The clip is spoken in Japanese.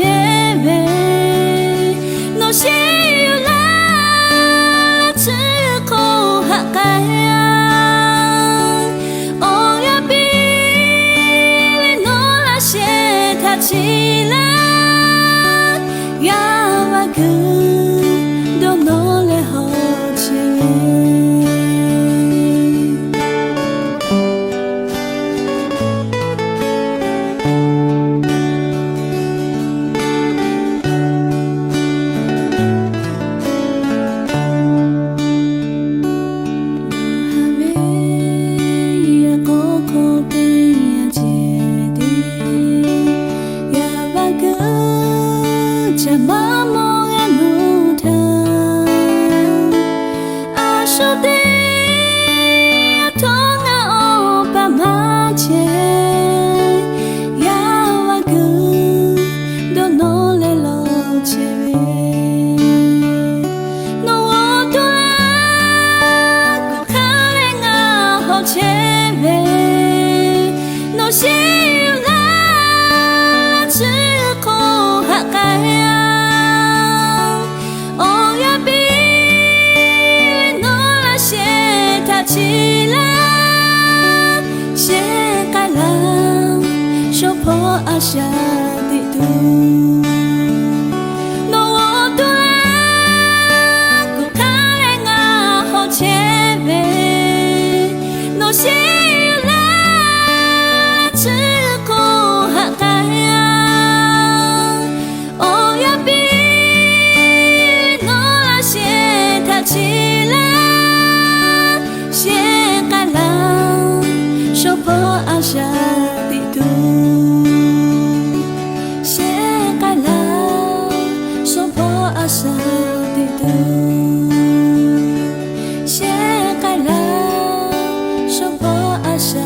前面，我心有啦，只口哈盖呀，哦呀比你诺拉些他起来呀哇个都诺来好前面。起来，写改了，说破阿下的路。诺我杜拉，古卡雷nga好前面，诺西啦，只口哈盖呀，哦呀比，诺拉写他起来。说破阿下的路，写改了，说破阿下的路，写改了，说破阿下。